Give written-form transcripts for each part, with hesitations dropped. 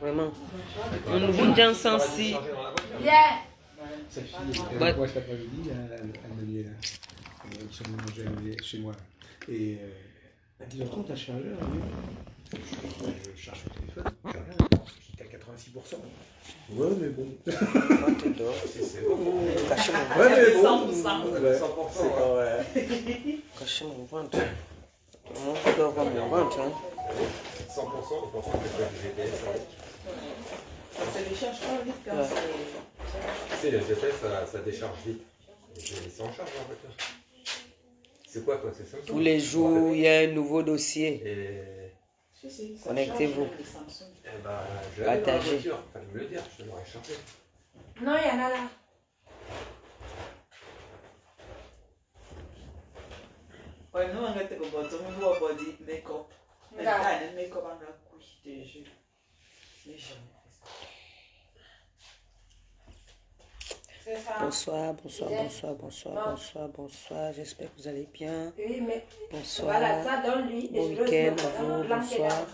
Vraiment. Mon nouveau Jan Sansi. Yeah. Sa fille était avec moi cet après-midi, elle m'a dit, ils sont venus manger chez moi. Et elle dit, attends, t'as chargé? Je cherche au téléphone, j'ai rien, j'étais à 86%. Ouais, mais bon. C'est bon. Cacher mon ventre. Ouais, mais bon. 100%. Ouais. 100%. Ouais. Cacher mon ventre. Tout le monde doit voir mon ventre. Hein. 100%, on pense que c'est du GPS. Ça se décharge pas vite quand Ouais. Tu sais, le GPS, ça décharge vite. Et c'est en charge en fait. C'est quoi toi? C'est Samsung? Tous les jours, il y a un nouveau dossier. Et Connectez-vous. eh ben, je l'avais dans la Partagez. voiture. Fallait me le dire, je l'aurais chargé. Non, il y en a là. Ouais, nous, on a été comme ça, on voit body make-up. Mais Là. là, le make-up en a couille, je te jure. Mais jamais fait ça. C'est ça. Bonsoir, bonsoir, bonsoir, bonsoir, bonsoir, bonsoir. J'espère que vous allez bien. Oui, mais Bonsoir. voilà, ça donne-lui. Bon week-end à vous, bonsoir.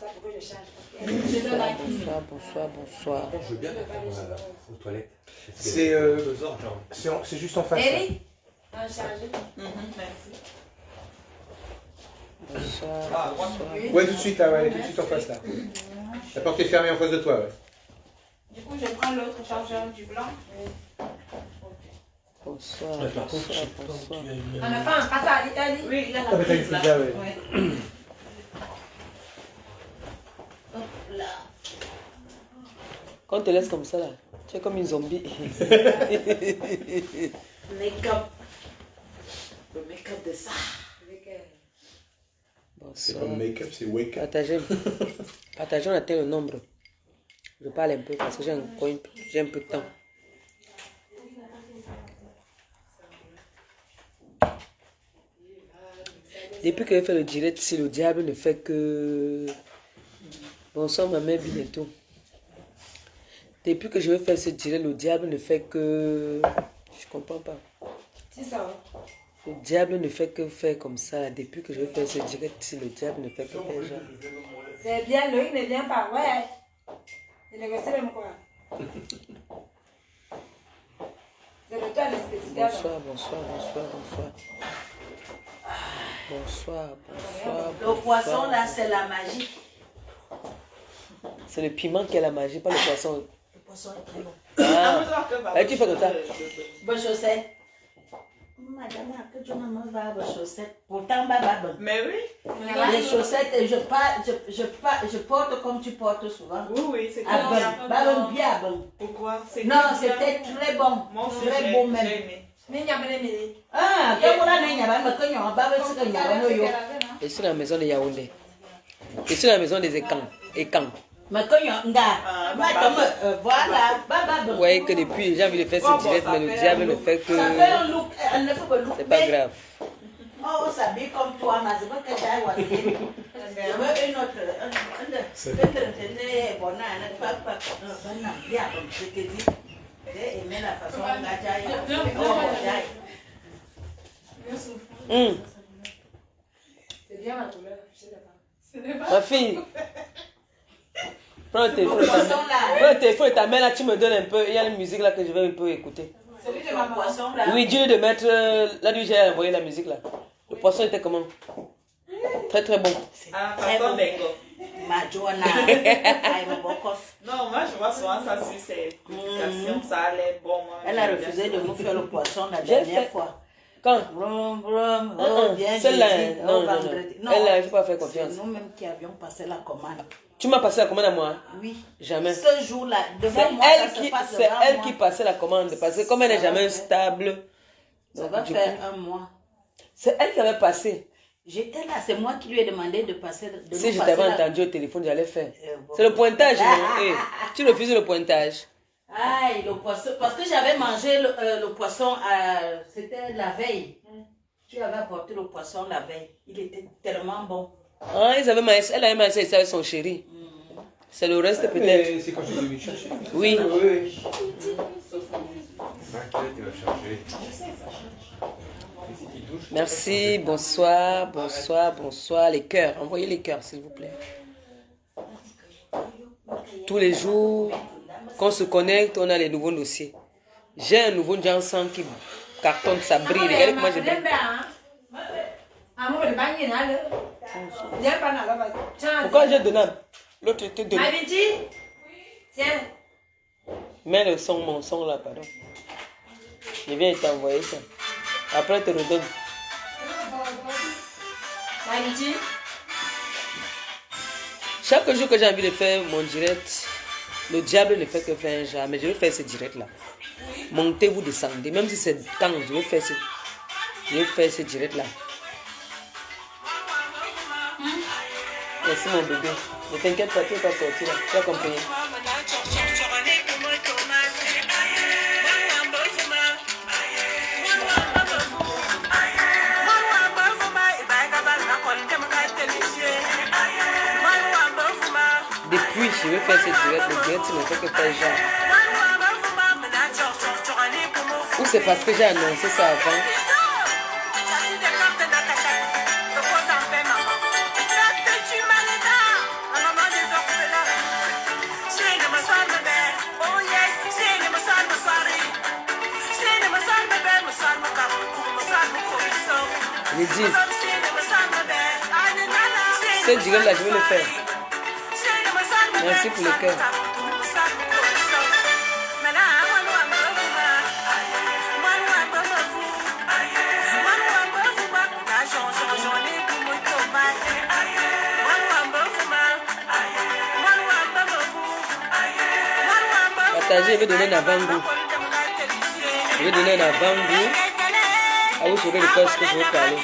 Bonsoir, bonsoir, bonsoir. Je veux bien aller aux toilettes. C'est 2 heures, genre. c'est juste en face. là. Eric, un chargé. Merci. Bonsoir, bonsoir. Ouais, tout de suite, là, ouais, tout de suite en face, là. La porte est fermée en face de toi, ouais. Du coup, je prends l'autre chargeur du blanc. Bonsoir, bonsoir, bonsoir. On n'a pas un passe à Ali. Oui, il a Ah, mais t'as prise, une là. pizza, ouais. Hop là. Quand on te laisse comme ça, là, tu es comme une zombie. Make-up. Le make-up de ça. C'est Bonsoir. comme make-up, c'est wake-up. Partagez. Partagez, on atteint le nombre. Je parle un peu parce que j'ai un peu de temps. Depuis que j'ai fait le direct, si le diable ne fait que... Bonsoir ma mère Binetou. Depuis que je vais faire ce direct, le diable ne fait que... Je comprends pas. C'est ça. Le diable ne fait que faire comme ça. Depuis que je vais faire ce direct, si le diable ne fait que faire genre... C'est bien, Loïc ne vient pas. Ouais. Il négocie même quoi. C'est le temps d'espécial. Bonsoir, bonsoir, bonsoir, bonsoir. Bonsoir, bonsoir. Le poisson, là, c'est la magie. C'est le piment qui est la magie, pas le poisson. Le poisson est très bon. Ah. Et tu fais comme ça. Bonne chaussette. Madame, que tu m'as pas bonne chaussette. Pourtant, baba. Mais oui. Les chaussettes, je porte comme tu portes souvent. Oui, oui, c'est Ah bien. bon, bah, bien bon. Pourquoi? Non, c'était très bon. Moi aussi, Très beau j'ai même. aimé. Mais il y a bien aimé. Ah, quand on a un yaba, mais quand on a pas de ce yaba, no yo. Je suis dans la maison de Yaoundé. Je suis dans la maison des Ekans. Mais quand on a, voilà, baba. Vous voyez que depuis, j'ai envie de faire ce direct, mais le diable ne fait que... Ça fait un look, elle ne fait pas look. C'est pas grave. Oh, on s'habille comme toi, mais c'est pas que j'ai voici. Je veux une autre, bien, comme je te dis. J'ai aimé la façon dont C'est bien ma couleur. Je sais pas. Ma fille, prends le téléphone de ta mère là, tu me donnes un peu. Il y a une musique là que je vais un peu écouter. celui de ma poisson là. Oui, Dieu de mettre. Là, lui, j'ai envoyé la musique là. Le poisson était comment? Très très bon. À la façon des gars. Madonna. Non, moi je vois souvent ça sur ses publications, ça a l'air bon. Moi, Elle a j'aime bien. refusé de nous faire le poisson la J'ai dernière fait- fois. Quand? Brum, brum, oh, viens Celle-là, jeudi, oh, non, non, non. vendredi. Elle, là, il ne faut pas faire confiance. C'est nous-mêmes qui avions passé la commande. Tu m'as passé la commande à moi? Oui. Jamais. Ce jour-là, C'est devant moi, elle, ça se qui, passe c'est devant elle moi. qui passait la commande. Parce que comme elle n'est Ça va jamais faire- stable, Ça donc, va du faire coup, un mois. c'est elle qui avait passé. J'étais là, c'est moi qui lui ai demandé de passer. De Si nous je passer t'avais la- entendu au téléphone, j'allais faire. Bon. C'est le pointage, non? Eh, tu refuses le pointage. Aïe, le poisson. Parce que j'avais mangé le poisson, c'était la veille. Tu avais apporté le poisson la veille. Il était tellement bon. Ah, elle avait mangé ça avec son chéri. C'est le reste peut-être. C'est quand je suis venu te chercher. Oui. Oui. T'inquiète, tu vas chercher. Merci, bonsoir, bonsoir, bonsoir. Les cœurs, envoyez les cœurs s'il vous plaît. Tous les jours, quand on se connecte, on a les nouveaux dossiers. J'ai un nouveau Janssen qui cartonne, ça brille. Regardez comment je brille. Pourquoi j'ai donné l'autre était donné? Tiens. Mets le son, mon son là, pardon. Je viens t'envoyer ça. Après, je te redonne. Chaque jour que j'ai envie de faire mon direct, le diable ne fait que faire un genre, mais je vais faire ce direct là. Montez, vous descendez, même si c'est quand je vais faire ce direct là. Merci mon bébé. Ne t'inquiète pas, tu vas pas sortir là. Tu vas compris. Depuis, je vais faire ce direct. Le direct, tu ne fais que faire genre. Ou c'est parce que j'ai annoncé ça avant. Je dis, ce direct là, je vais le faire. Merci pour le cœur. Partagez, je vais donner un avant-goût. Je vais donner un avant-goût. Ah oui, je vais le faire ce que je veux parler.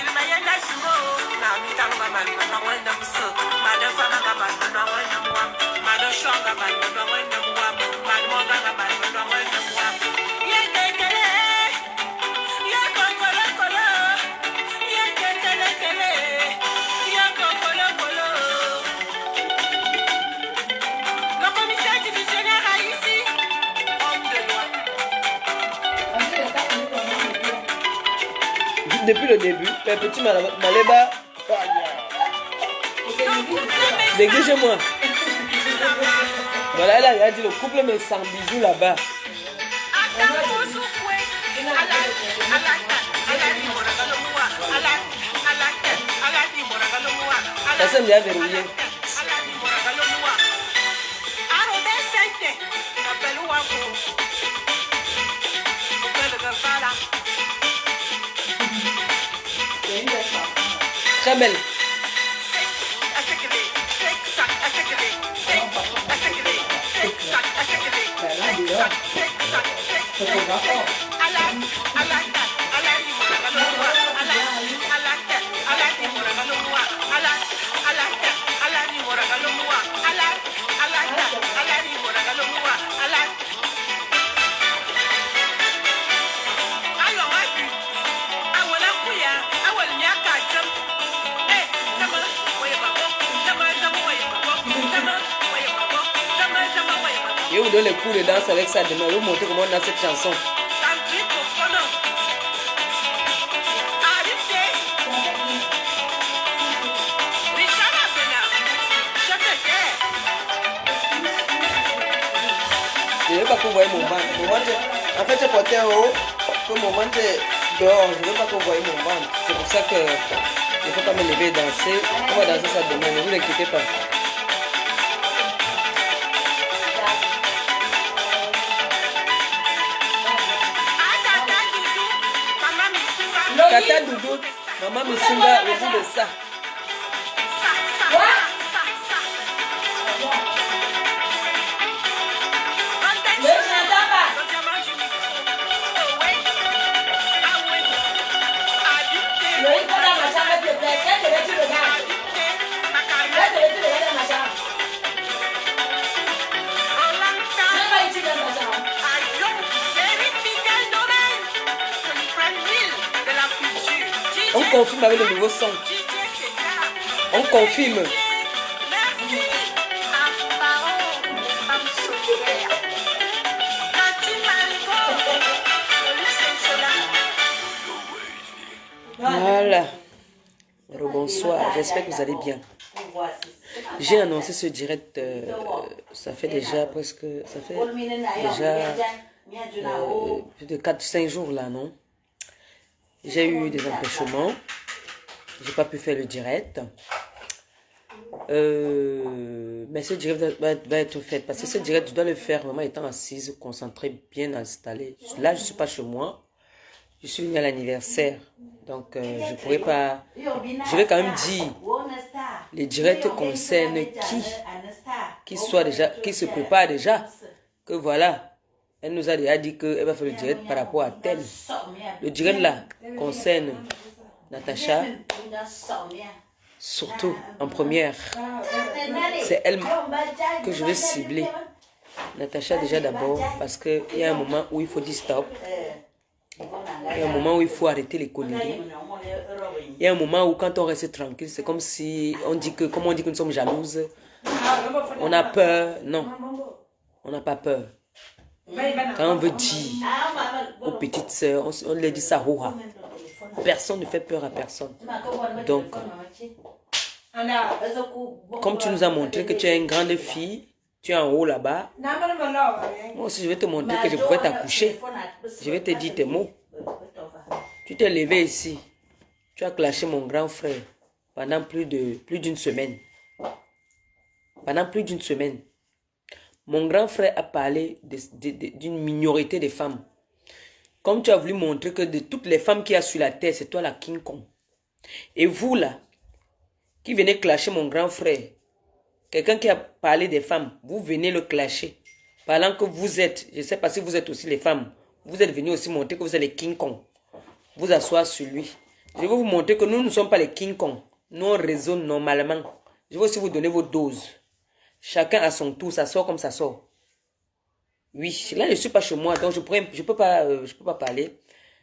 Depuis le début, les petits Maléba, dégagez-moi. Voilà, là, il a dit le couple me sent bisous là-bas. Personne ne l'a verrouillé. Très belle. Je vais vous donner les cours de danse avec ça demain. Je vais vous montrer comment on a cette chanson. Je ne veux pas que vous voyez mon ventre. En fait, j'ai porté en haut que mon ventre est dehors. Je ne veux pas que vous voyez mon ventre. C'est pour ça que il ne faut pas me lever et danser. On va danser ça demain. Ne vous inquiétez pas. Tata Doudou, maman Missunga, au bout de ça. On confirme avec le nouveau son. On confirme. Voilà. Bonsoir, j'espère que vous allez bien. J'ai annoncé ce direct, ça fait déjà presque, ça fait déjà plus de 4-5 jours là, non? J'ai eu des empêchements, j'ai pas pu faire le direct. Mais ce direct va être fait, parce que ce direct, je dois le faire vraiment étant assise, concentrée, bien installée. Là, je suis pas chez moi, je suis venue à l'anniversaire, donc je pourrais pas, je vais quand même dire, les directs concernent qui soit déjà, qui se prépare déjà, que voilà, elle nous a déjà dit qu'elle va faire le direct par rapport à tel. Le direct là concerne Natacha, surtout en première. C'est elle que je vais cibler. Natacha déjà d'abord, parce qu'il y a un moment où il faut dire stop. Il y a un moment où il faut arrêter les conneries. Il y a un moment où quand on reste tranquille, c'est comme si on dit que, comme on dit que nous sommes jalouses, on a peur. Non, on n'a pas peur. Quand on veut dire aux petites sœurs, on leur dit ça, hoha. Personne ne fait peur à personne. Donc, comme tu nous as montré que tu es une grande fille, tu es en haut là-bas, moi aussi je vais te montrer que je pourrais t'accoucher. Je vais te dire tes mots. Tu t'es levé ici, tu as clashé mon grand frère pendant plus d'une semaine. Pendant plus d'une semaine. Mon grand frère a parlé d'une minorité de femmes. Comme tu as voulu montrer que de toutes les femmes qu'il y a sur la terre, c'est toi la King Kong. Et vous là, qui venez clasher mon grand frère, quelqu'un qui a parlé des femmes, vous venez le clasher. Pendant que vous êtes, je ne sais pas si vous êtes aussi les femmes, vous êtes venus aussi montrer que vous êtes les King Kong. Vous asseoir sur lui. Je vais vous montrer que nous ne sommes pas les King Kong. Nous on raisonne normalement. Je vais aussi vous donner vos doses. Chacun à son tour, ça sort comme ça sort. Oui, là je ne suis pas chez moi, donc je peux pas parler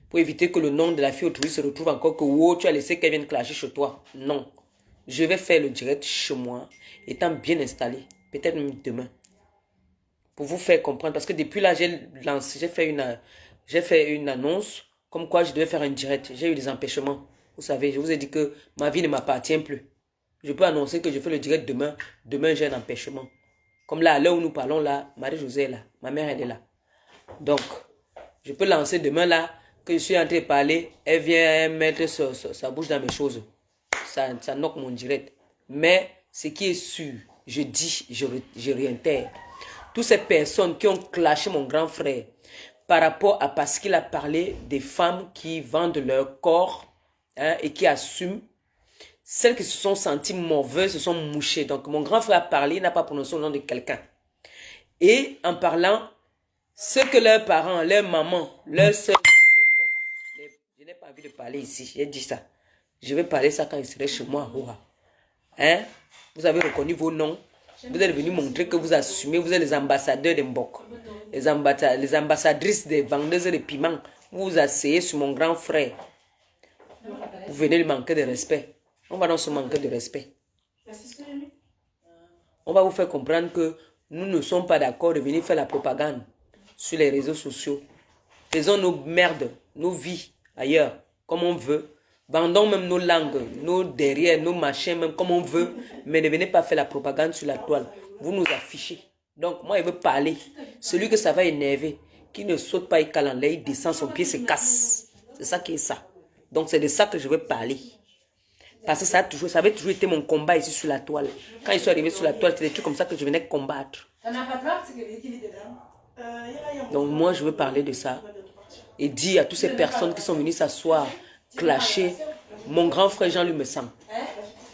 pour éviter que le nom de la fille autrui se retrouve encore que oh, tu as laissé qu'elle vienne clasher chez toi. Non, je vais faire le direct chez moi, étant bien installé, peut-être même demain, pour vous faire comprendre, parce que depuis là j'ai fait une annonce comme quoi je devais faire un direct. J'ai eu des empêchements. Vous savez, je vous ai dit que ma vie ne m'appartient plus. Je peux annoncer que je fais le direct demain. Demain, j'ai un empêchement. Comme là, à l'heure où nous parlons là, Marie-Josée est là. Ma mère, elle est là. Donc, je peux lancer demain là, que je suis en train de parler. Elle vient mettre sa bouche dans mes choses. Ça knock mon direct. Mais, ce qui est sûr, je dis, je réintègre. Toutes ces personnes qui ont clashé mon grand frère par rapport à parce qu'il a parlé des femmes qui vendent leur corps et qui assument. Celles qui se sont senties mauvaises se sont mouchées. Donc, mon grand frère a parlé, il n'a pas prononcé le nom de quelqu'un. Et en parlant, ce que leurs parents, leurs mamans, leurs soeurs, je n'ai pas envie de parler ici, j'ai dit ça. Je vais parler ça quand il serait chez moi. Hein? Vous avez reconnu vos noms. Vous êtes venus montrer que vous assumez, vous êtes les ambassadeurs de Mbok. Les ambassadrices des vendeuses de piments. Vous vous asseyez sur mon grand frère. Vous venez lui manquer de respect. On va donc se manquer de respect. On va vous faire comprendre que nous ne sommes pas d'accord de venir faire la propagande sur les réseaux sociaux. Faisons nos merdes, nos vies ailleurs, comme on veut. Vendons même nos langues, nos derrière, nos machins, même comme on veut. Mais ne venez pas faire la propagande sur la toile. Vous nous affichez. Donc, moi, je veux parler. Celui que ça va énerver, qui ne saute pas, il cale en l'air, il descend, son pied se casse. C'est ça qui est ça. Donc, c'est de ça que je veux parler. Parce que ça avait toujours été mon combat ici sur la toile. Quand ils sont arrivés sur la toile, c'est des trucs comme ça que je venais combattre. Donc moi, je veux parler de ça. Et dire à toutes ces personnes qui sont venues s'asseoir, clasher, mon grand frère Jean-Luc Messan.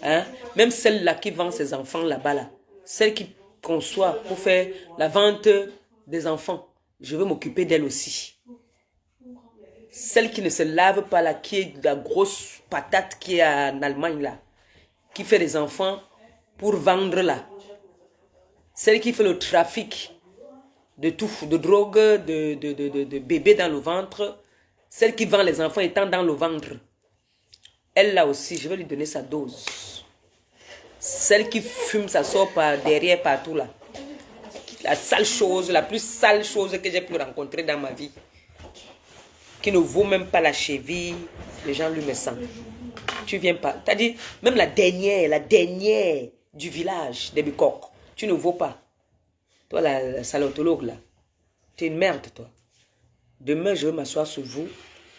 Hein? Même celle-là qui vend ses enfants là-bas, là, celle qui conçoit pour faire la vente des enfants, je veux m'occuper d'elle aussi. Celle qui ne se lave pas là, qui est la grosse patate qui est en Allemagne là, qui fait des enfants pour vendre là. Celle qui fait le trafic de tout, de drogue, de bébés dans le ventre. Celle qui vend les enfants étant dans le ventre. Elle là aussi, je vais lui donner sa dose. Celle qui fume, ça sort par derrière, partout là. La sale chose, la plus sale chose que j'ai pu rencontrer dans ma vie. Qui ne vaut même pas la cheville, les gens lui me sentent. Tu viens pas. T'as dit, même la dernière, du village, des bicoques. Tu ne vaux pas. Toi, la salotologue, là. Tu es une merde, toi. Demain, je vais m'asseoir sur vous.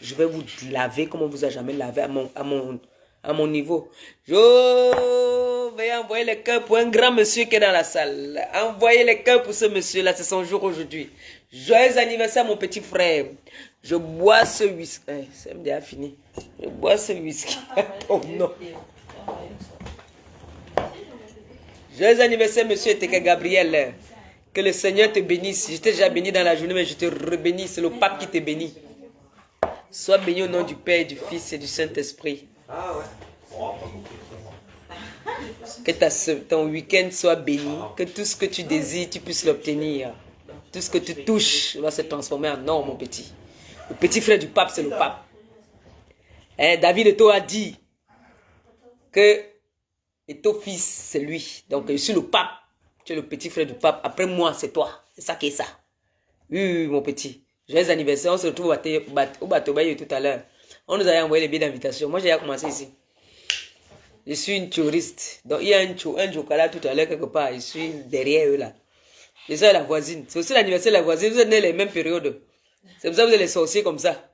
Je vais vous laver comme on vous a jamais lavé à mon niveau. Veuillez envoyer les cœurs pour un grand monsieur qui est dans la salle. Envoyez les cœurs pour ce monsieur-là. C'est son jour aujourd'hui. Joyeux anniversaire, mon petit frère. Je bois ce whisky. C'est déjà fini. Je bois ce whisky. Oh non. Joyeux anniversaire, monsieur Teke Gabriel. Que le Seigneur te bénisse. Je t'ai déjà béni dans la journée, mais je te rebénis. C'est le pape qui te bénit. Sois béni au nom du Père, du Fils et du Saint-Esprit. Ah ouais. Que ton week-end soit béni. Que tout ce que tu désires, tu puisses l'obtenir. Tout ce que tu touches va se transformer en or, mon petit. Le petit frère du pape, c'est le pape. David Eto a dit que Eto fils, c'est lui. Donc, je suis le pape. Tu es le petit frère du pape. Après moi, c'est toi. C'est ça qui est ça. Oui, mon petit. Joyeux anniversaire. On se retrouve au bateau Baye tout à l'heure. On nous a envoyé les billets d'invitation. Moi, j'ai commencé ici. Je suis une touriste. Donc, il y a un jokala tout à l'heure quelque part. Je suis derrière eux là. Je suis la voisine. C'est aussi l'anniversaire de la voisine. Vous êtes nés les mêmes périodes. C'est pour ça que vous êtes les sorciers comme ça.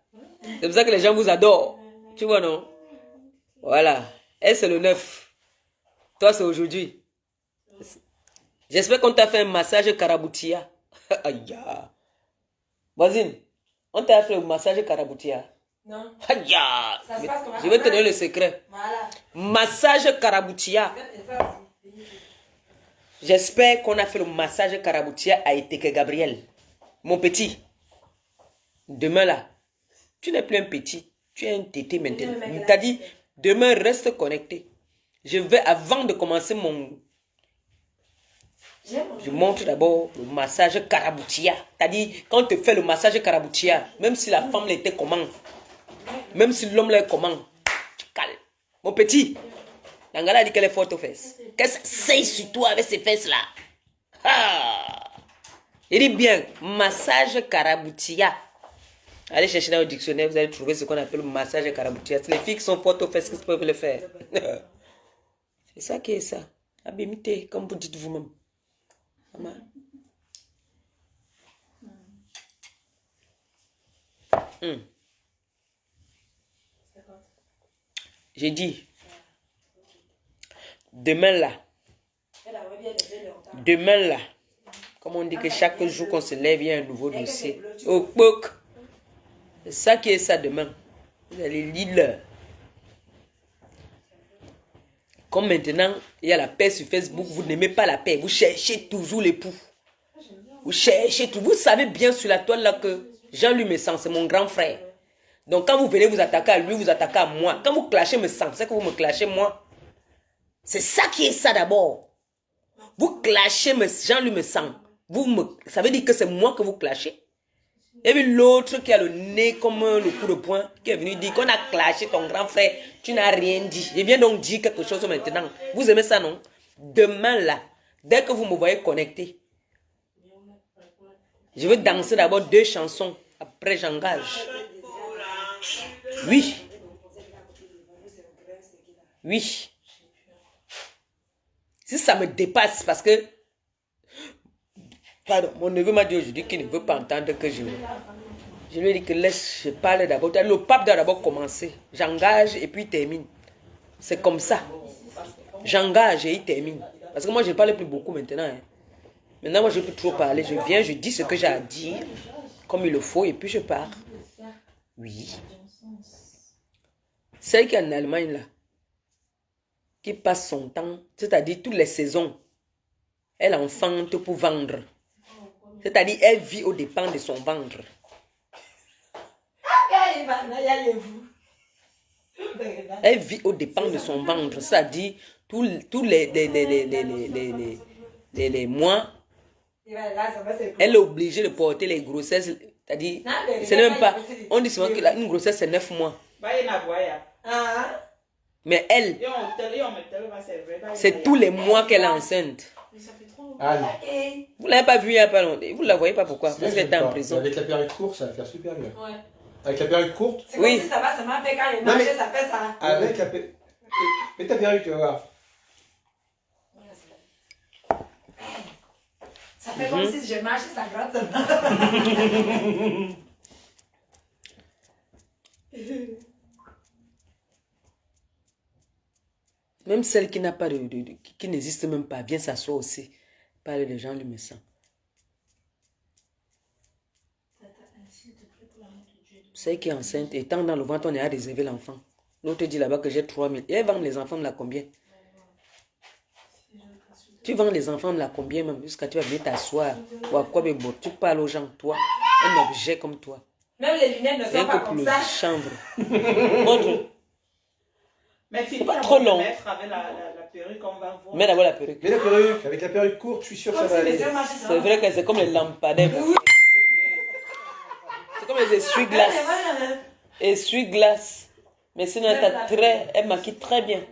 C'est pour ça que les gens vous adorent. Tu vois, non? Voilà. Elle, c'est le 9. Toi, c'est aujourd'hui. J'espère qu'on t'a fait un massage karaboutia. Aïe. Voisine, on t'a fait un massage karaboutia. Non. Aïe. Ça se passe comment? Je vais te donner le secret. Voilà. Massage karaboutia. J'espère qu'on a fait le massage karaboutia à Eteke Gabriel. Mon petit, demain là, tu n'es plus un petit, tu es un tété maintenant. Il t'a dit, demain reste connecté. Je vais, avant de commencer je montre d'abord le massage karaboutia. T'as dit, quand on te fait le massage karaboutia, même si la femme l'était comment, même si l'homme l'est comment, tu calmes. Mon petit, Nangala a dit qu'elle est forte aux fesses. Qu'est-ce que c'est sur toi avec ces fesses-là? Ah! Il dit bien, massage karaboutia. Allez chercher dans le dictionnaire, vous allez trouver ce qu'on appelle le massage karaboutia. C'est les filles qui sont fortes aux fesses qui peuvent le faire. C'est ça qui est ça. Abimité, comme vous dites vous-même. J'ai dit, demain là, comme on dit que chaque jour qu'on se lève, il y a un nouveau dossier. Au poc. C'est ça qui est ça demain. Vous allez lire. Comme maintenant, il y a la paix sur Facebook, vous n'aimez pas la paix. Vous cherchez toujours l'époux. Vous cherchez tout. Vous savez bien sur la toile là que Jean-Louis Messan, c'est mon grand frère. Donc quand vous venez vous attaquer à lui, vous attaquez à moi. Quand vous clashez Messan, c'est que vous me clashez moi. C'est ça qui est ça d'abord. Vous clashez Jean-Louis Messan. Ça veut dire que c'est moi que vous clashez. Et puis l'autre qui a le nez comme le coup de poing, qui est venu dire qu'on a clashé ton grand frère, tu n'as rien dit. Je viens donc dire quelque chose maintenant. Vous aimez ça, non? Demain là, dès que vous me voyez connecté, je vais danser d'abord 2 chansons. Après, j'engage. Oui. Oui. Si ça me dépasse, parce que pardon, mon neveu m'a dit aujourd'hui qu'il ne veut pas entendre que je lui ai dit que laisse, je parle d'abord. Le pape doit d'abord commencer. J'engage et puis il termine. C'est comme ça. J'engage et il termine. Parce que moi, je ne parle plus beaucoup maintenant. Hein. Maintenant, moi, je ne peux plus trop parler. Je viens, je dis ce que j'ai à dire, comme il le faut, et puis je pars. Oui. Celle qui est en Allemagne, là, qui passe son temps, c'est-à-dire toutes les saisons, elle enfante pour vendre. C'est-à-dire, elle vit aux dépens de son ventre. Elle vit aux dépens de son ventre. C'est-à-dire, tous les mois, elle est obligée de porter les grossesses. C'est-à-dire, c'est même pas. On dit souvent qu'une grossesse, c'est 9 mois. Mais elle, c'est tous les mois qu'elle est enceinte. Vous ne l'avez pas vu il n'y a pas longtemps. Vous ne la voyez pas pourquoi? Parce qu'elle était en prison. Avec la période courte, ça va faire super bien. Ouais. Avec la période courte? C'est comme si ça va seulement faire quand il marche, ça fait ça. Avec la période... Mets ta perruque, tu vas voir. Ça fait comme si je marche, ça gratte. Même celle qui n'a pas qui n'existe même pas, vient s'asseoir aussi. Parler les gens lui me sent. Celle qui est enceinte, étant dans le ventre, on est à réserver l'enfant. L'autre dit là-bas que j'ai 3 000. Et elle vend les enfants de la combien? Tu vends les enfants de la combien même? Jusqu'à tu vas venir t'asseoir. Ou à quoi tu parles aux gens, toi. Un objet comme toi. Même les lunettes ne sont pas comme ça. Chambre. Montre. Mais Philippe, pas trop long. Mettre avec la perruque, on va voir. Mets d'abord la perruque. Mais la perruque, avec la perruque courte, je suis sûr que ça va aller. C'est vrai que c'est comme les lampadaires. C'est comme les essuie-glaces. Essuie-glaces. Mais sinon, elle maquille très bien.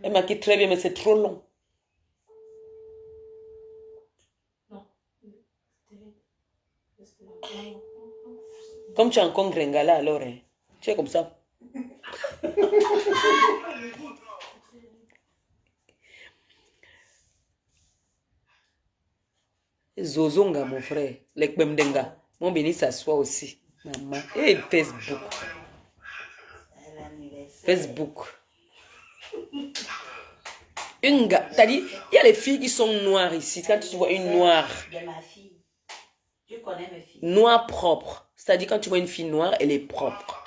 Elle maquille très bien, mais c'est trop long. Comme tu es encore gringala alors, hein, tu es comme ça. Zozonga, mon frère. Les Kbemdenga. Mon béni s'assoit aussi. Maman. Et Facebook. Facebook. Une gars. T'as dit, il y a les filles qui sont noires ici. Quand tu vois une noire. De ma fille. Je connais mes filles. Noire propre. C'est-à-dire quand tu vois une fille noire, elle est propre.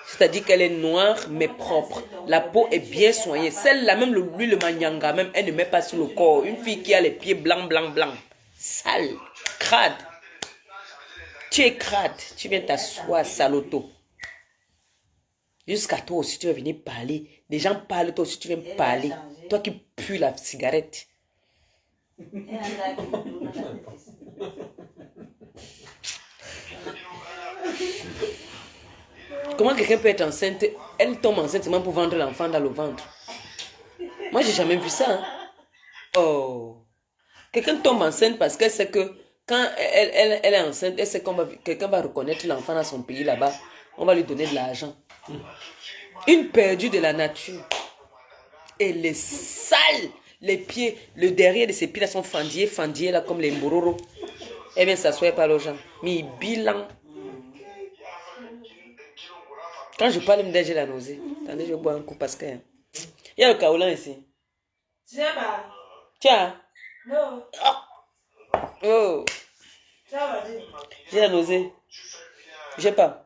C'est-à-dire qu'elle est noire mais propre. La peau est bien soignée. Celle-là, même lui, le manyanga, même, elle ne met pas sur le corps. Une fille qui a les pieds blancs, blancs, blancs. Sale. Crade. Tu es crade. Tu viens t'asseoir, saloto. Jusqu'à toi aussi, tu vas venir parler. Les gens parlent, toi aussi, tu viens parler. Toi qui pues la cigarette. Comment quelqu'un peut être enceinte? Elle tombe enceinte seulement pour vendre l'enfant dans le ventre. Moi, j'ai jamais vu ça. Hein? Oh. Quelqu'un tombe enceinte parce qu'elle sait que quand elle est enceinte, elle sait que quelqu'un va reconnaître l'enfant dans son pays là-bas. On va lui donner de l'argent. Une perdue de la nature. Et les sales, les pieds, le derrière de ses pieds là sont fendillés là comme les mbororo. Elle vient s'asseoir par les gens. Mais bilan. Quand je parle, j'ai la nausée. Attendez, je bois un coup parce que... Il y a le kaolan ici. Tiens, bah. Tiens. Non. Oh. Tiens, vas-y. J'ai la nausée. J'ai pas.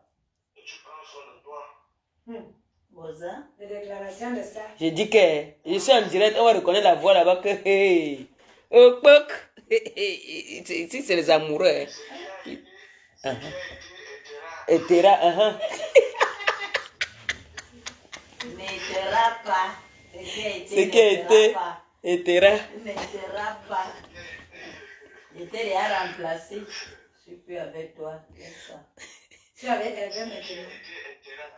Les déclarations de ça. J'ai dit que je suis en direct, on va reconnaître la voix là-bas que... Hey. Oh, poc. Ici, c'est les amoureux. Hein. Et Terra, N'étera pas. Ce qui a été, Etera. N'étera pas. J'étais déjà remplacée. Je suis plus avec toi. Ça. Tu es avec Hervé maintenant.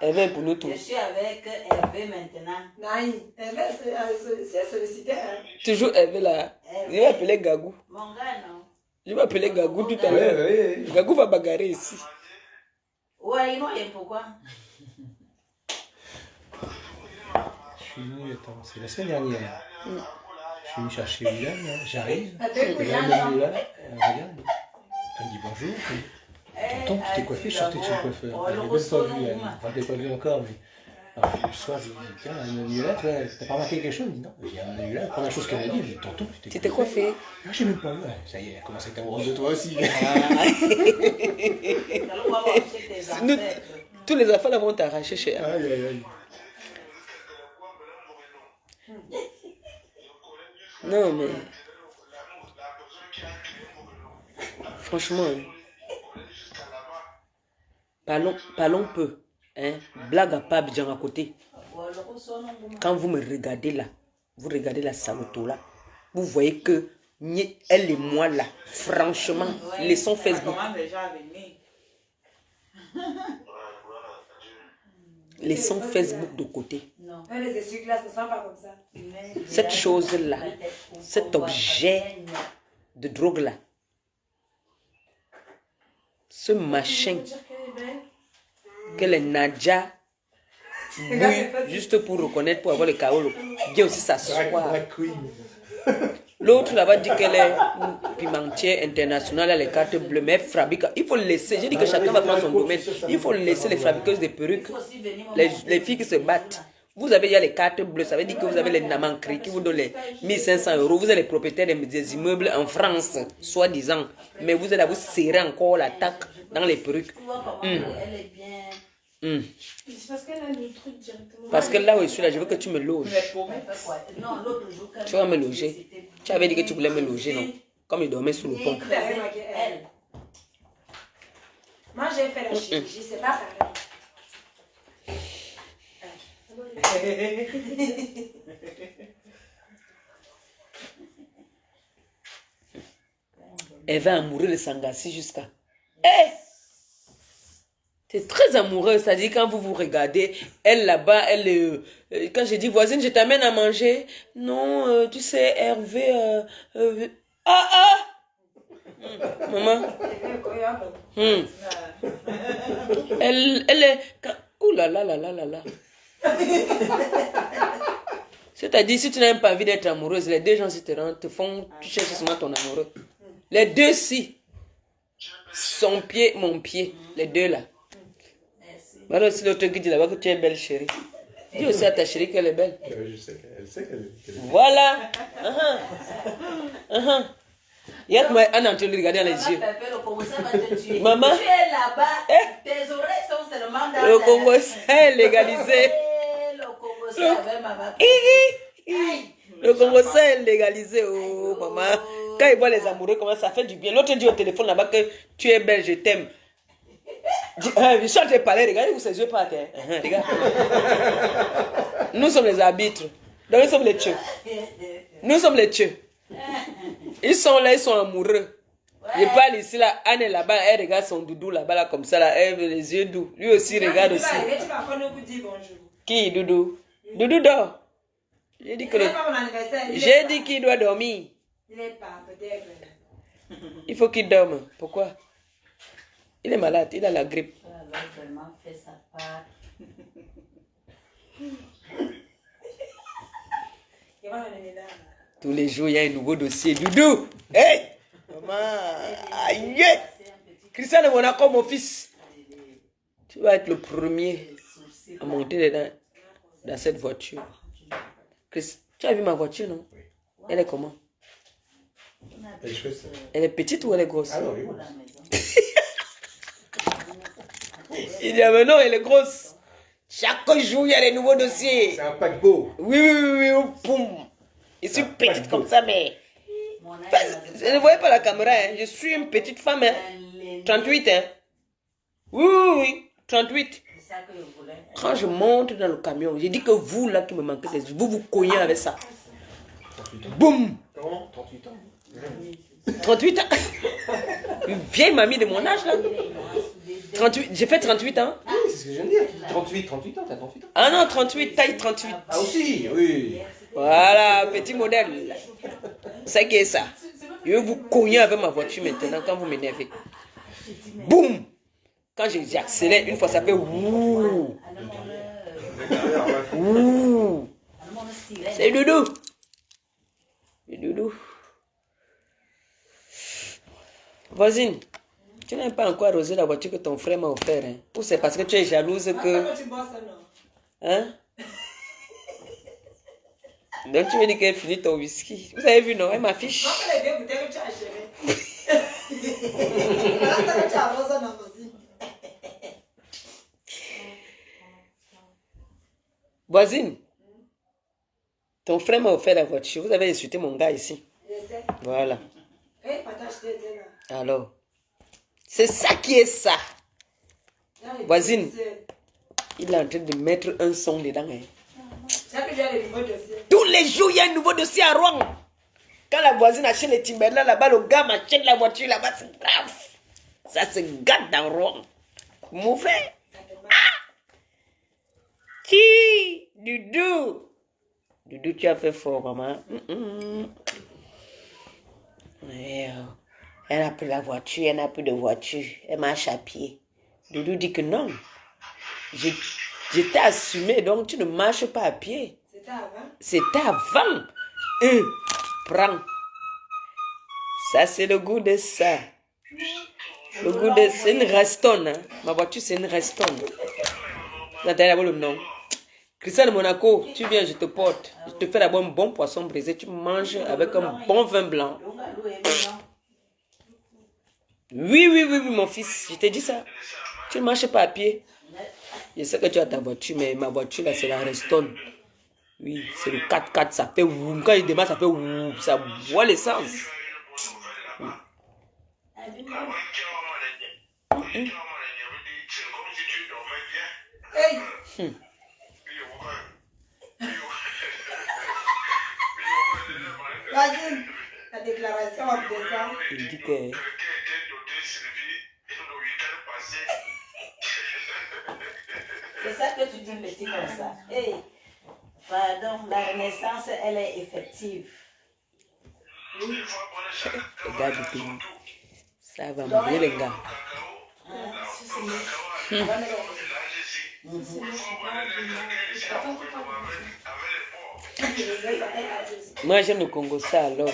Hervé pour nous Je tous. suis avec Hervé maintenant. Naï. Hervé, c'est sollicité. Hein? Toujours Hervé là. Je vais appeler Gagou. Mon gars, non. Je vais appeler Gagou tout à l'heure. Oui. Gagou va bagarrer ici. Ouais, non, et pourquoi? Je suis venu, attends, c'est la semaine dernière. Je suis venu chercher William, j'arrive. Avec Et là, William, elle regarde. Elle me dit bonjour. Tonton, tu t'es coiffé, je sortais de chez le coiffeur. Je l'ai même pas vu, elle. Enfin, je l'ai pas vu encore, mais. Alors, le soir, je lui dis, tiens, Manuela, tu vois, t'as pas remarqué quelque chose? Elle me dit non. Il y a Manuela, la première chose qu'elle m'a dit, elle me dit, tonton, Tu t'es coiffé? Ah, j'ai même pas vu. Ouais, ça y est, elle commence à être amoureuse de toi aussi. Nous, tous les enfants là vont t'arracher chez elle. Aïe, aïe, aïe. Non, mais... Franchement, parlons peu. Hein? Blague à pas Abidjan à côté. Quand vous me regardez là, vous regardez la saloto là, vous voyez que elle et moi là, franchement, laissons Facebook. Laissons Facebook de côté. Non. les essuie-glaces ne sont pas comme ça. Cette chose-là, cet objet de drogue-là, ce machin que les Nadja buent juste pour reconnaître, pour avoir le kaolo, vient aussi s'asseoir. L'autre là-bas dit qu'elle est une pimentière internationale, elle a les cartes bleues, mais elle fabrique. Il faut le laisser. J'ai dit que chacun va prendre son domaine. Il faut laisser les fabriqueuses de perruques, les filles qui se battent. Vous avez déjà les cartes bleues, ça veut dire que vous avez les Namankri qui vous donnent les 1500 €. Vous êtes les propriétaires des immeubles en France, soi-disant. Mais vous allez vous serrer encore l'attaque dans les perruques. Elle est bien. C'est parce qu'elle a le truc directement. Parce que là où je suis là, je veux que tu me loges. Non, l'autre jour, Tu vas me loger. Tu avais dit que tu voulais me loger, non? Comme il dormait sous le pont. Elle. Moi, j'ai fait la chirurgie, c'est pas pareil. Elle va amoureuse de Sangassi jusqu'à... C'est très amoureux, c'est-à-dire quand vous vous regardez, elle là-bas, quand je dis voisine, je t'amène à manger. Non, tu sais, Hervé... Maman. Elle est... Ouh là là là là là là. C'est-à-dire, si tu n'as même pas envie d'être amoureuse, les deux gens si te font, tu cherches seulement ton amoureux. Les deux si. Son pied, mon pied. Les deux là. Voilà aussi l'autre qui dit là-bas que tu es belle chérie. Dis aussi à ta chérie qu'elle est belle. Je sais qu'elle sait qu'elle est belle. Voilà. Il y a moi un entendu regarder dans les yeux. Maman. Tu es là-bas. Tes oreilles sont seulement dans le Congo c'est légalisé. Le Congo c'est avec maman. Le Congo c'est légalisé. Oh maman. Quand il voit les amoureux, comment ça fait du bien. L'autre dit au téléphone là-bas que tu es belle, je t'aime. Je suis en train de parler, regardez-vous ses yeux par terre. Regarde. Nous sommes les arbitres. Donc nous sommes les tueurs. Nous sommes les tueurs. Ils sont là, ils sont amoureux. Je parle ici là, Anne est là-bas, elle regarde son doudou là-bas là comme ça là, elle a les yeux doux. Lui aussi regarde aussi. Tu vas encore nous dire bonjour. Qui Doudou? Doudou dort. J'ai dit que j'ai dit qu'il doit dormir. Il est pas peut-être. Il faut qu'il dorme. Pourquoi? Il est malade, il a la grippe. Elle a vraiment fait sa part. Tous les jours, il y a un nouveau dossier. Doudou! Hey! Maman! Aïe! Christian de Monaco, mon fils. Tu vas être le premier à monter dans cette voiture. Chris, tu as vu ma voiture, non? Elle est comment? Elle est petite ou elle est grosse? Ah non, oui. Il dit, ah mais non, elle est grosse. Chaque jour, il y a des nouveaux dossiers. C'est un paquebot. Oui, boum. Je suis petite comme ça, mais... Je ne voyais pas la caméra, hein. Je suis une petite femme, hein. 38, hein. Oui, 38. Quand je monte dans le camion, j'ai dit que vous, là, qui me manquez, vous cognez avec ça. 38 ans. Boum. Comment? 38 ans. 38 ans. Une vieille mamie de mon âge, là. 38, j'ai fait 38 ans. Oui, c'est ce que je viens de dire. 38 ans, t'as 38 ans. Ah non, 38, taille 38. Ah aussi, oui. Voilà, petit modèle. C'est qui est ça? Je vais vous cogner avec ma voiture maintenant quand vous m'énervez. Boum! Quand j'accélère, une fois ça fait wouh! Wouh! C'est Doudou! C'est Doudou. Voisine, tu n'as pas encore arrosé la voiture que ton frère m'a offert, hein? Ou c'est parce que tu es jalouse que... Hein? Donc tu me dis qu'elle finit ton whisky. Vous avez vu, non? Elle m'affiche. Voisine, ton frère m'a offert la voiture. Vous avez insulté mon gars ici. Voilà. Alors, c'est ça qui est ça. Voisine, il est en train de mettre un son dedans. Hein. Tous les jours, il y a un nouveau dossier à Rouen. Quand la voisine achète les Timberland là-bas, le gars m'achète la voiture là-bas, c'est grave. Ça se gâte dans Rouen. Mauvais. Ah! Qui? Doudou. Doudou, tu as fait fort, maman. Elle n'a plus la voiture, elle n'a plus de voiture. Elle marche à pied. Doudou dit que non. Je t'ai assumé, donc tu ne marches pas à pied. C'était avant. Prends. Ça, c'est le goût de ça. Le goût de... C'est une Reston. Hein. Ma voiture, c'est une Reston. Vous entendez d'abord le nom. Christian de Monaco, tu viens, je te porte. Je te fais d'abord un bon poisson brisé. Tu manges avec un bon vin blanc. Oui, oui, oui, oui, mon fils. Je t'ai dit ça. Tu ne marches pas à pied. Je sais que tu as ta voiture, mais ma voiture, là, c'est la Reston. Oui, c'est le 4x4. Ça fait woum. Quand il démarre, ça fait woum. Ça boit l'essence. Hey! Vas-y, la déclaration of décembre. Il dit que... C'est ça que tu dis, petit, comme ça. Hey, pardon, la renaissance, elle est effective. Regarde le pays. Ça va mourir, les gars. Moi, j'aime le Congo, ça alors.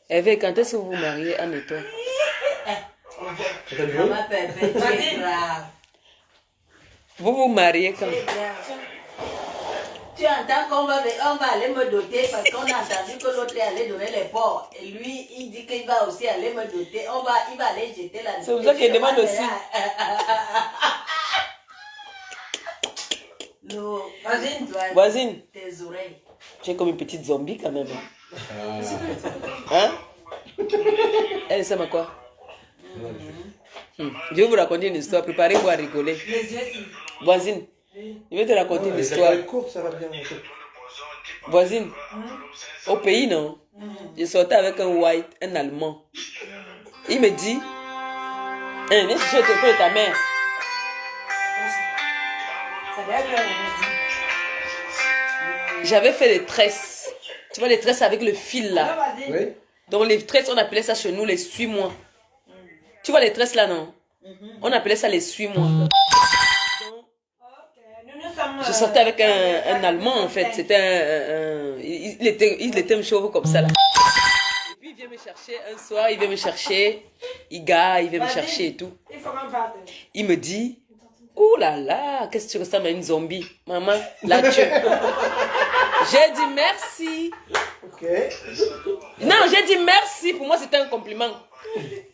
Hervé, quand est-ce que vous vous mariez, Anne et toi? Maman Pépé, tu es grave. Vous vous mariez quand? Tu entends qu'on va aller me doter parce qu'on a entendu que l'autre est allé donner les porcs. Et lui, il dit qu'il va aussi aller me doter. Il va aller jeter la... C'est pour ça qu'il demande aussi. Voisine, Voisine, tes oreilles. tu es comme une petite zombie quand même. Hein? Elle ressemble à quoi? Je vais vous raconter une histoire. Préparez-vous à rigoler. Les yeux, si. Voisine, je vais te raconter une histoire. Court, ça va bien. Voisine, au pays, non? Je sortais avec un white, un Allemand. Il me dit, viens chercher le téléphone de ta mère. Ça doit être la J'avais fait des tresses. Tu vois les tresses avec le fil là. Oui. Donc les tresses, on appelait ça chez nous les suis-moi. Tu vois les tresses là, non? On appelait ça les suis-moi. Je sortais avec un Allemand en fait. C'était il était chauve comme ça là. Et puis il vient me chercher un soir, il vient me chercher. Il vient me chercher et tout. Il faut qu'on parte. Il me dit, oh là là, qu'est-ce que tu ressembles à une zombie? Maman, là tu... J'ai dit merci. Ok. Non, j'ai dit merci. Pour moi, c'était un compliment.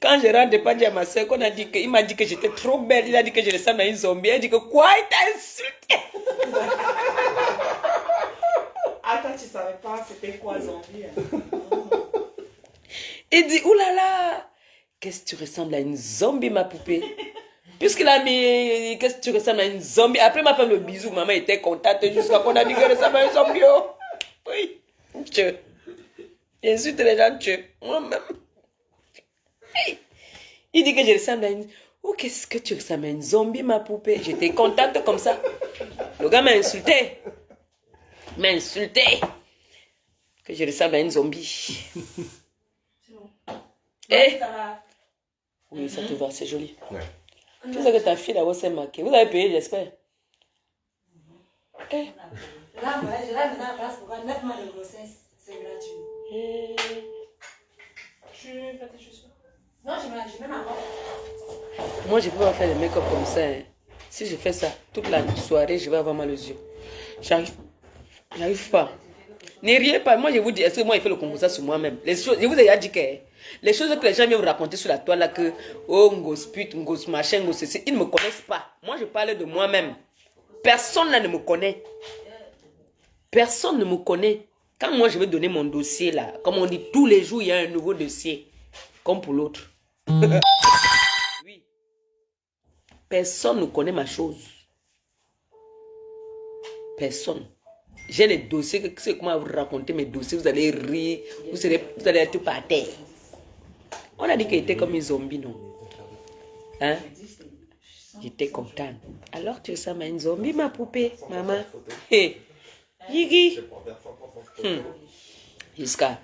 Quand je rentre, pas dire à ma soeur qu'on a dit que, il m'a dit que j'étais trop belle. Il a dit que je ressemble à une zombie. Elle dit que quoi? Il t'a insulté. Ah, toi, tu savais pas c'était quoi zombie. Hein? Il dit, oh là là, qu'est-ce que tu ressembles à une zombie, ma poupée? Puisqu'il a mis, qu'est-ce que tu ressembles à une zombie? Après, ma femme le bisou, maman était contente jusqu'à qu'on a dit qu'elle ressemble à une zombie. Oh. Oui, Dieu. J'insulte les gens, Dieu. Moi-même. Il dit que je ressemble à une... Oh, qu'est-ce que tu ressembles à une zombie, ma poupée? J'étais contente comme ça. Le gars m'a insulté. Il m'a insulté. Que je ressemble à une zombie. Eh? Oui, ça te va, c'est joli. Ouais. Tu sais que ta fille là-bas s'est marquée. Vous avez payé, j'espère. Eh? Là, je l'ai maintenant en France pour 9 mois de grossesse. C'est gratuit. Eh? Tu fais tes chaussures? Non, je mets ma robe. Moi, je ne peux pas faire le make-up comme ça. Hein. Si je fais ça toute la soirée, je vais avoir mal aux yeux. J'arrive pas. Ne riez pas. Moi, je vous dis, est-ce que moi, il fait le concours ça sur moi-même? Les choses, je vous ai déjà dit que les choses que les gens viennent vous raconter sur la toile, là, que, oh, ngos pute, ngos machin, ngos ceci, ils ne me connaissent pas. Moi, je parle de moi-même. Personne là ne me connaît. Personne ne me connaît. Quand moi, je vais donner mon dossier, là, comme on dit, tous les jours, il y a un nouveau dossier. Comme pour l'autre. Oui. Personne ne connaît ma chose. Personne. J'ai les dossiers, c'est comment vous raconter mes dossiers, vous allez rire, vous allez être par terre. On a dit qu'elle était comme une zombie, non? Hein? J'étais contente. Alors tu ressembles à une zombie, ma poupée, maman. Hé, Yigi. Jusqu'à,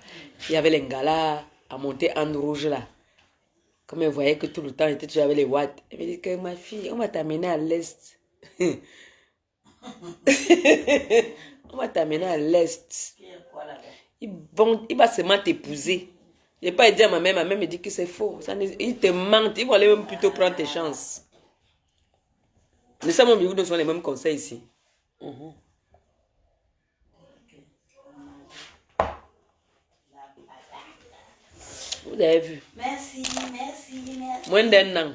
il y avait les galas à monter en rouge là. Comme elle voyait que tout le temps, elle était toujours avec les watts. Elle me dit que ma fille, on va t'amener à l'Est. On va t'amener à l'Est. Il va seulement t'épouser. Je n'ai pas dit à ma mère me dit que c'est faux. Ils te mentent, ils vont aller même plutôt prendre tes chances. Mais ça, mon nous donnons les mêmes conseils ici. Vous avez vu? Merci. Moins d'un an.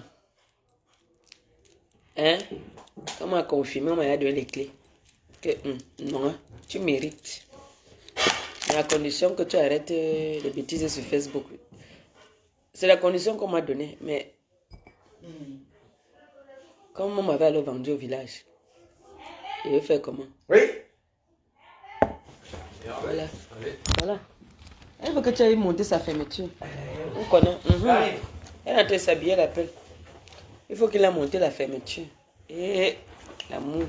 Hein? Quand on m'a confirmé, on m'a donné les clés. Que non, tu mérites. Mais à condition que tu arrêtes les bêtises sur Facebook. C'est la condition qu'on m'a donnée. Mais comme on m'avait alors vendu au village, je vais faire comment? Oui. Voilà. Allez. Voilà. Elle veut que tu ailles monter sa fermeture. On connaît. Elle est en train de s'habiller, elle appelle. Il faut qu'il a monté la fermeture. Et l'amour.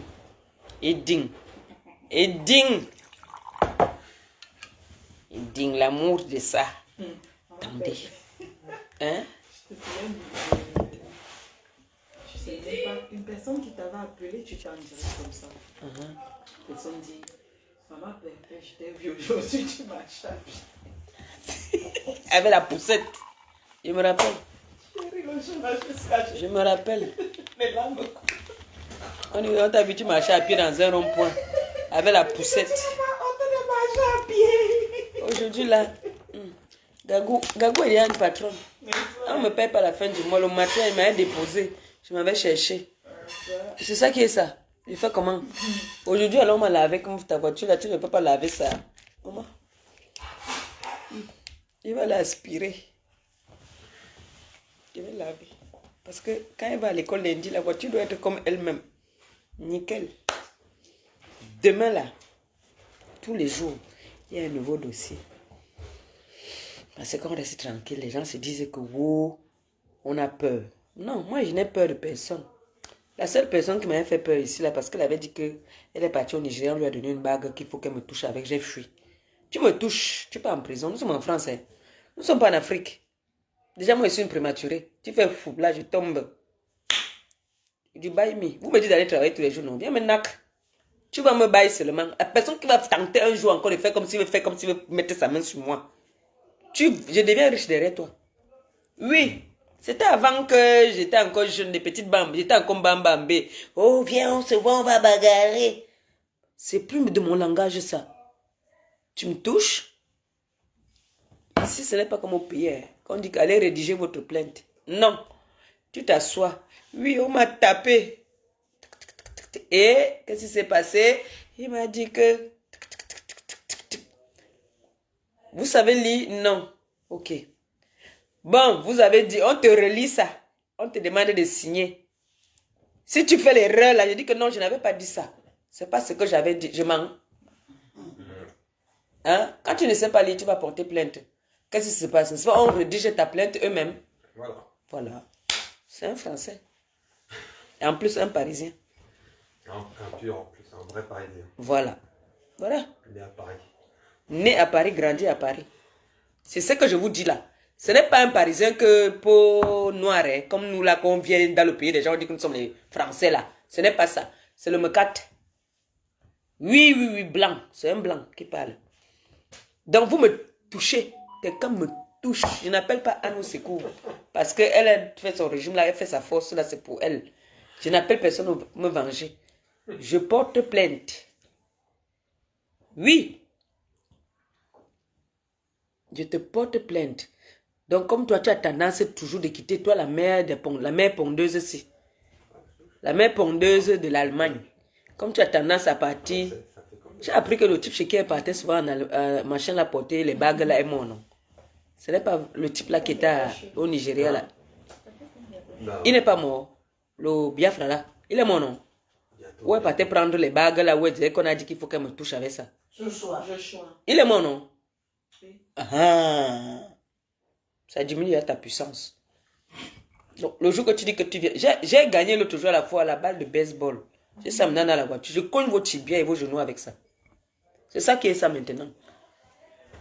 Et ding. Et ding. Et ding, l'amour de ça. Attendez. Hein? Je sais même pas, une personne qui t'avait appelé, tu t'en dirais comme ça. La personne dit, maman Pépé, je t'ai vu aujourd'hui, tu m'as chapé. Avec la poussette. Je me rappelle. Je Je me rappelle. Mais là, me On t'a vu, tu marchais à pied dans un rond-point. Avec la poussette. on te marché à pied. Aujourd'hui, là, Gagou il y a une patronne. On ne me paye pas la fin du mois. Le matin, il m'a déposé. Je m'avais cherché. C'est ça qui est ça. Je fais comment? Aujourd'hui, alors on m'a lavé comme ta voiture. Là, tu ne peux pas laver ça. Comment? Il va l'aspirer. Il va laver. Parce que quand elle va à l'école lundi, la voiture doit être comme elle-même. Nickel. Demain, là, tous les jours, il y a un nouveau dossier. Parce que quand on reste tranquille, les gens se disent que wow, on a peur. Non, moi je n'ai peur de personne. La seule personne qui m'avait fait peur ici, là, parce qu'elle avait dit qu'elle est partie au Nigeria, on lui a donné une bague qu'il faut qu'elle me touche avec, j'ai fui. Tu me touches, tu es pas en prison, nous sommes en France, hein. Nous ne sommes pas en Afrique. Déjà, moi je suis une prématurée. Tu fais fou, là je tombe. Du bail me. Vous me dites d'aller travailler tous les jours, non, viens me nac. Tu vas me bailler seulement. La personne qui va tenter un jour encore de faire comme s'il veut mettre sa main sur moi. Je deviens riche derrière toi. Oui, c'était avant que j'étais encore jeune, des petites bambes. J'étais encore bambambé. Oh, viens, on se voit, on va bagarrer. C'est plus de mon langage, ça. Tu me touches? Ici, ce n'est pas comme au pays. Hein. Quand on dit qu'allez rédiger votre plainte. Non. Tu t'assois. Oui, on m'a tapé. Et, qu'est-ce qui s'est passé? Il m'a dit que... Vous savez lire? Non. Ok. Bon, vous avez dit, on te relit ça. On te demande de signer. Si tu fais l'erreur là, je dis que non, je n'avais pas dit ça. C'est pas ce que j'avais dit. Je mens. Hein? Quand tu ne sais pas lire, tu vas porter plainte. Qu'est-ce qui se passe? Soit on rédige ta plainte eux-mêmes. Voilà. Voilà. C'est un Français. Et en plus, un Parisien. Un pur en plus, un vrai Parisien. Voilà. Voilà. Né à Paris. Né à Paris, grandi à Paris. C'est ce que je vous dis là. Ce n'est pas un Parisien que peau noire, hein, comme nous là, qu'on vient dans le pays des gens, on dit que nous sommes les Français là. Ce n'est pas ça. C'est le mecat. Oui, blanc. C'est un blanc qui parle. Donc vous me touchez. Quelqu'un me touche. Je n'appelle pas Anne au secours. Parce qu'elle a fait son régime là, elle fait sa force là, c'est pour elle. Je n'appelle personne à me venger. Je porte plainte. Oui. Je te porte plainte. Donc, comme toi, tu as tendance toujours de quitter, toi, la mère pondeuse ici. La mère pondeuse de l'Allemagne. Comme tu as tendance à partir. J'ai appris que le type chez qui elle partait souvent machin la porter, les bagues là est mort, non? Ce n'est pas le type là qui était au Nigeria là. Non. Il n'est pas mort. Le Biafra là. Il est mort, non? Où elle partait prendre les bagues là, où elle disait qu'on a dit qu'il faut qu'elle me touche avec ça. Joshua. Il est mort, non? Oui. Ah. Ça diminue à ta puissance. Donc, le jour que tu dis que tu viens... J'ai gagné l'autre jour à la fois à la balle de baseball. J'ai ça maintenant dans la voiture. Je cogne vos tibias et vos genoux avec ça. C'est ça qui est ça maintenant.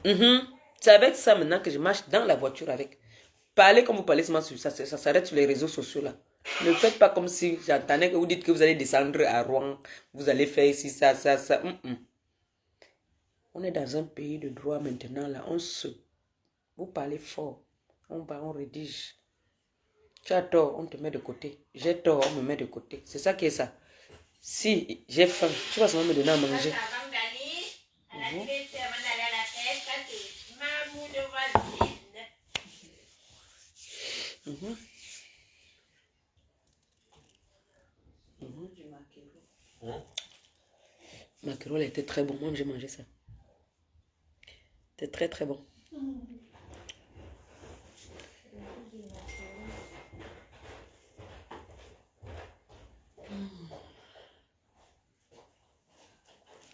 C'est avec ça maintenant que je marche dans la voiture avec. Parlez comme vous parlez seulement sur ça. Ça s'arrête sur les réseaux sociaux là. Ne faites pas comme si j'entendais que vous dites que vous allez descendre à Rouen. Vous allez faire ici, ça. On est dans un pays de droit maintenant là. Vous parlez fort. On rédige. Tu as tort, on te met de côté. J'ai tort, on me met de côté. C'est ça qui est ça. Si j'ai faim, tu vas seulement me donner à manger. Du maquereau. Maquereau, elle était très bon. Moi, j'ai mangé ça. C'était très, très bon.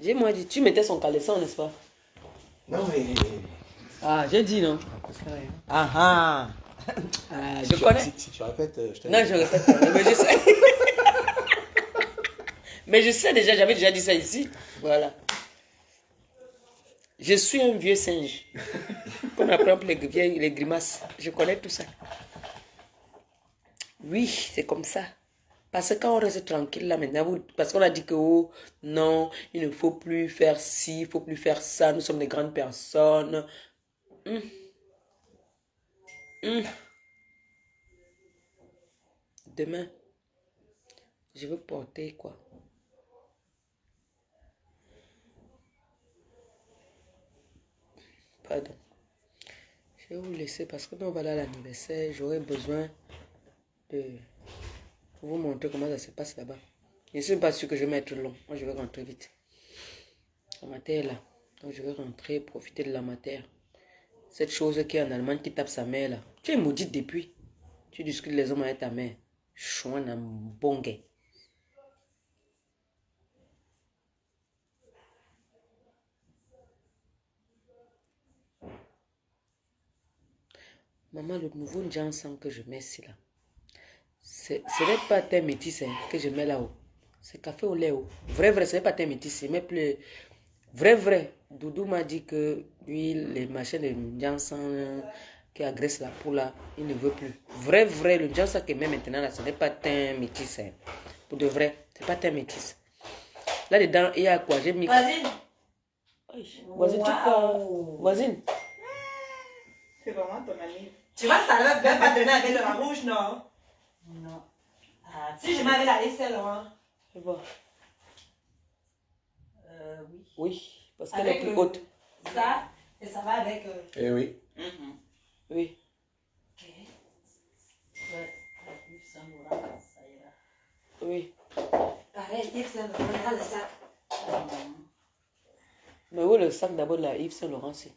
J'ai moi dit, tu mettais son caleçon, n'est-ce pas? Non, mais. Ah, j'ai dit non. Ah ah. Ah, je connais. Si tu répètes, je t'aime. Non, je répète pas, mais je sais. Mais je sais déjà, j'avais déjà dit ça ici. Voilà. Je suis un vieux singe. Qu'on apprend les grimaces. Je connais tout ça. Oui, c'est comme ça. Parce que quand on reste tranquille là maintenant, parce qu'on a dit que oh, non, il ne faut plus faire ci, il ne faut plus faire ça, nous sommes des grandes personnes. Demain, je veux porter quoi? Pardon. Je vais vous laisser parce que nous on va aller à l'anniversaire. J'aurai besoin de vous montrer comment ça se passe là-bas. Je ne suis pas sûre que je vais être long. Moi, je vais rentrer vite. La matière est là. Donc, je vais rentrer, profiter de la matière. Cette chose qui est en Allemagne qui tape sa mère là. Tu es maudite depuis. Tu discutes les hommes avec ta mère. Chouan un bon gars. Maman, le nouveau Jansan que je mets ici là. Ce n'est pas thé métis hein, que je mets là-haut. C'est café au lait. Vrai, ce n'est pas thé métis. Mais plus. Vrai. Doudou m'a dit que lui, les machins de Jansan qui agressent la poule là, il ne veut plus. Vrai, le Jansan qu'il met maintenant là, ce n'est pas thé métis. Hein. Pour de vrai, ce n'est pas thé métis. Là-dedans, il y a quoi? J'ai mis. Voisine. Voisine, tu crois? Voisine. C'est vraiment ton ami. Tu vois, ça ne va pas donner avec le rouge, non? Non. Ah, Si je m'avais la laissé, Laurent. Je vois. Oui. Oui, parce qu'elle est plus haute. Ça, et ça va avec... Eh oui. Oui. Ouais, Yves Saint Laurent, ça ira. Oui. Pareil, Yves Saint Laurent, dans le sac. Mais où le sac d'abord de la Yves Saint Laurent, c'est?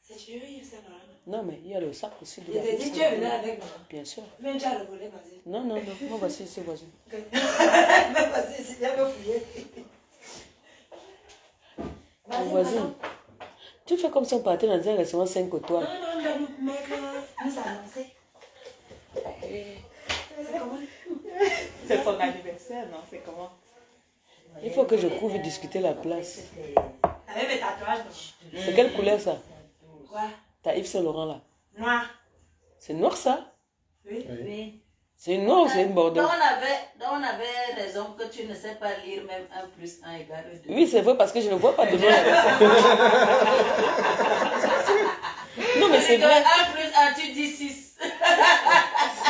C'est tu veux Yves Saint Laurent? Non, mais il y a le sac aussi de Je la t'ai Yves dit, Saint tu es Laurent. venu avec moi. Bien sûr. Viens, tu as le volet, vas-y. Non. Moi, voici, c'est voisin. Vas-y, si viens me fouiller. Voisine. Tu fais comme si on partait dans un restaurant 5 étoiles. Non, nous mettre, nous annoncer. C'est comment? C'est son anniversaire, non? C'est comment? Il faut que je couvre discuter la place. Avec mes tatouages, non? C'est quelle couleur ça? Quoi? Ta Yves Saint Laurent là. Noir. C'est noir ça? Oui. Oui. C'est une noire ou c'est une bordeaux? Donc on avait raison que tu ne sais pas lire même 1 plus 1 égale 2. Oui, c'est vrai parce que je ne vois pas de noir. Non, mais c'est vrai. 1 plus 1, tu dis 6.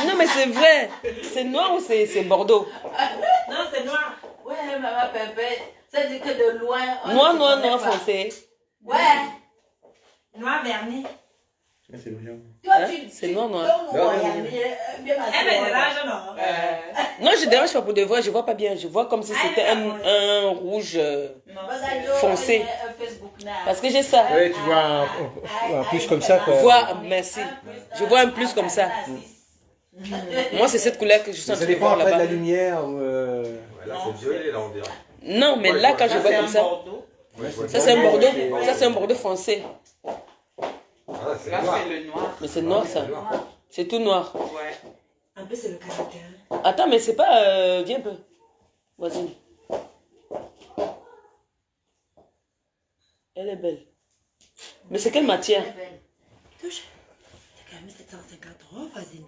Non, mais c'est vrai. C'est noir ou c'est bordeaux? Non, c'est noir. Ouais, maman Pépé, ça dit que de loin. Noir foncé. Ouais. Noir verni. C'est brillant. Toi, Hein? tu. C'est noir. Bien Eh, mais dérange, non? Non, je dérange pas pour de vrai, je vois pas bien. Je vois comme si c'était un rouge foncé. Parce que j'ai ça. Ouais, tu vois un plus comme ça, quoi. Merci. Je vois un plus comme ça. Moi, c'est cette couleur que je suis en Ça train de dépend voir après de la là-bas. lumière. Ouais, là, c'est violet, là, on dirait. Non, mais là, quand je vois comme ça, Ouais, je vois ça c'est un bordeaux. Ouais. Ça c'est un bordeaux foncé. Ah, c'est Là, noir. c'est le noir. Mais c'est noir ça. C'est tout noir. Ouais. Un peu, c'est le caractère. Attends, mais c'est pas. Viens un peu. Voisine. Elle est belle. Mais c'est quelle matière? Touche. C'est quand même 750 €, voisine.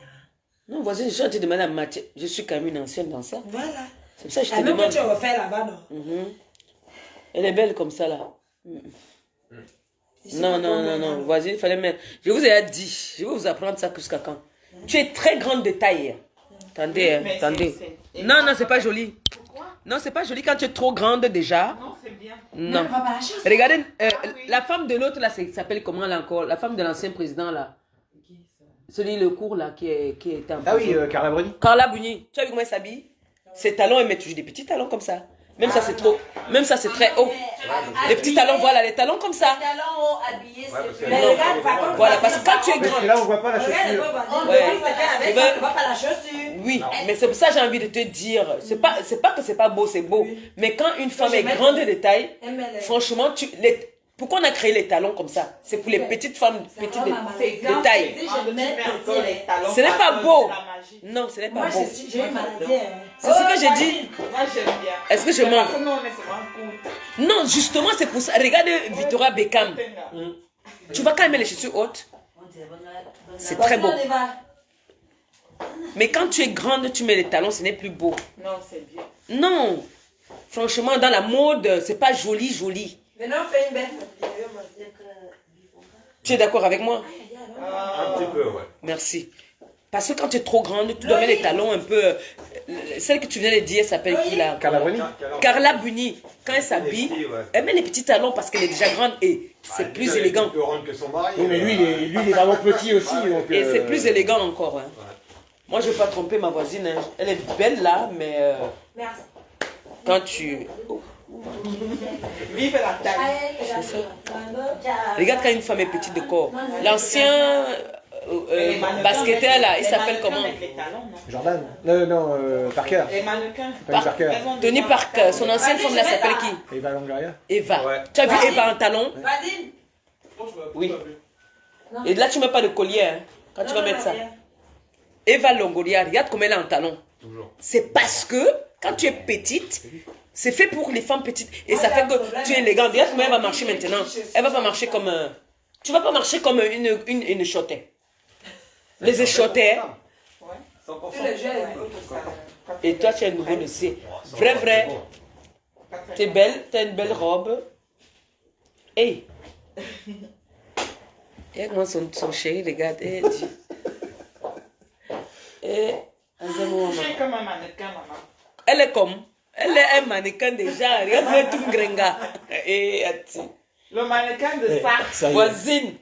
Non, voisine, je suis en train de demander la matière. Je suis quand même une ancienne dans ça. Voilà. C'est pour ça que je te La même que demande. tu refais là-bas, non? Elle est belle comme ça là. Non, non, non, non. Voisine, il fallait mettre. Je vous ai dit, je vais vous apprendre ça jusqu'à quand. Tu es très grande de taille. Attendez, hein, Mais attendez. c'est- Non, non, c'est pas joli. Non, c'est pas joli quand tu es trop grande déjà. Non, c'est bien. Non. On va pas la chasse. Regardez, oui. la femme de l'autre là, s'appelle comment là encore? La femme de l'ancien président là. Celui le court là qui était en Ah oui, prison. Carla Bruni. Carla Bruni. Tu as vu comment elle s'habille? Ses talons, elle met toujours des petits talons comme ça. Même ça c'est trop. Même ça c'est très haut. Les petits talons, voilà, les talons comme ça. Les talons hauts habillés, parce c'est que- plus. Mais regarde, par contre, Voilà, parce que quand tu es Parce grande. que là, on voit pas la regarde, chaussure. on Ouais. avec Je ça, veux- tu vois pas la chaussure. Oui, mais c'est pour ça que j'ai envie de te dire, c'est pas que c'est pas beau, c'est beau. Mais quand une femme est grande de taille, franchement, pourquoi on a créé les talons comme ça? C'est pour les petites femmes, petites de taille. Je mets encore les talons. Ce n'est pas parce que beau. c'est la magie. Non, ce n'est pas Moi, beau. j'ai une maladie. C'est ce que j'ai dit. Moi, j'aime bien. Est-ce que je Mais mens? parce que nous, on est seulement courtes. Non, justement, c'est pour ça. Regarde Victoria Beckham. Tu vois quand elle met les chaussures hautes, c'est très beau. Mais quand tu es grande, tu mets les talons, ce n'est plus beau. Non, c'est bien. Non. Franchement, dans la mode, c'est pas joli, joli. Maintenant, on fait une belle. Tu es d'accord avec moi? Un petit peu, ouais. Merci. Parce que quand tu es trop grande, tu dois mettre les talons un peu. Celle que tu viens de dire s'appelle qui là? Carla Bruni. Carla Bruni. Quand elle s'habille, elle met les petits talons parce qu'elle est déjà grande et c'est plus élégant. Plus grande que son mari. Oui, mais lui, il est vraiment petit aussi. Donc, Et c'est plus élégant encore. Hein. Moi, je ne vais pas tromper ma voisine. Hein. Elle est belle là, mais Merci. quand tu. Vive la taille. Regarde quand une femme est petite de corps. L'ancien basketteur là, il s'appelle comment? Les talons, non? Jordan. Non, Parker. Les mannequins. Tony Parker. Tony Parker. Son ancienne femme là s'appelle qui? Eva Longoria. Eva. Ouais. Tu as vu Eva en talon? Vas-y. Oui. Et là, tu ne mets pas de collier hein, quand tu vas mettre ça. Eva Longoria, regarde comme elle est en talon. Toujours. C'est parce que quand tu es petite, c'est fait pour les femmes petites. Et ça fait que tu es élégante. Regarde comment elle va marcher maintenant. Elle va pas marcher comme un... Tu vas pas marcher comme une échottée. Les échottées. Ouais. 100%. Et toi, tu es un nouveau dossier. Vrai, vrai. Tu es belle, tu as une belle robe. Hey. Regarde comment son chéri regarde. Hey, Dieu. Hey, Azamo, Je maman. suis comme un mannequin, maman. Elle est comme. Elle est un mannequin déjà. Regarde tout gringa. Et Ati. Le mannequin de ça. Ça y est. Voisine.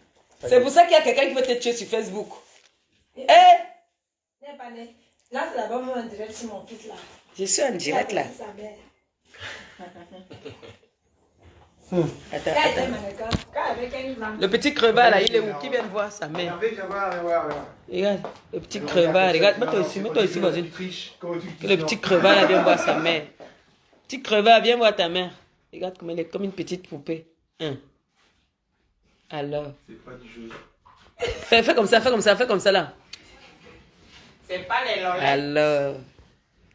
C'est pour ça qu'il y a quelqu'un qui veut te tuer sur Facebook. Eh, Là, c'est d'abord moi en direct sur mon fils là. je suis en direct là. Sa mère. Attends, Quand elle était attends. mannequin, quand avec un enfant. Le petit crevard là, il est où? Qui vient de voir sa mère? Hervé, viens voir, viens voir. Regarde, le petit crevard. Regarde, mets-toi ici, voisine. Comment tu Que le petit crevard là vient voir sa mère. Petit crevard, viens voir ta mère. Regarde comme elle est comme une petite poupée. Hein. Alors. C'est pas du jeu. Fais comme ça, fais comme ça, fais comme ça là. C'est pas les lolettes. Alors.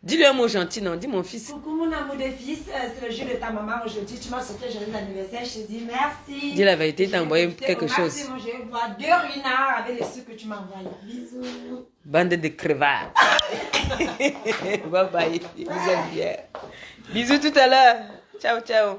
Dis-lui un mot gentil, non? Dis mon fils. Coucou mon amour de fils, c'est le jour de ta maman aujourd'hui. Tu m'as souhaité joyeux anniversaire. Je te dis merci. Dis la vérité, t'as envoyé Je vais quelque profiter au chose. maximum. Je vais boire 2 renards avec les sous que tu m'as envoyés. Bisous. Bande de crevards. Bye bye. Vous êtes bien. Bisous tout à l'heure. Ciao, ciao.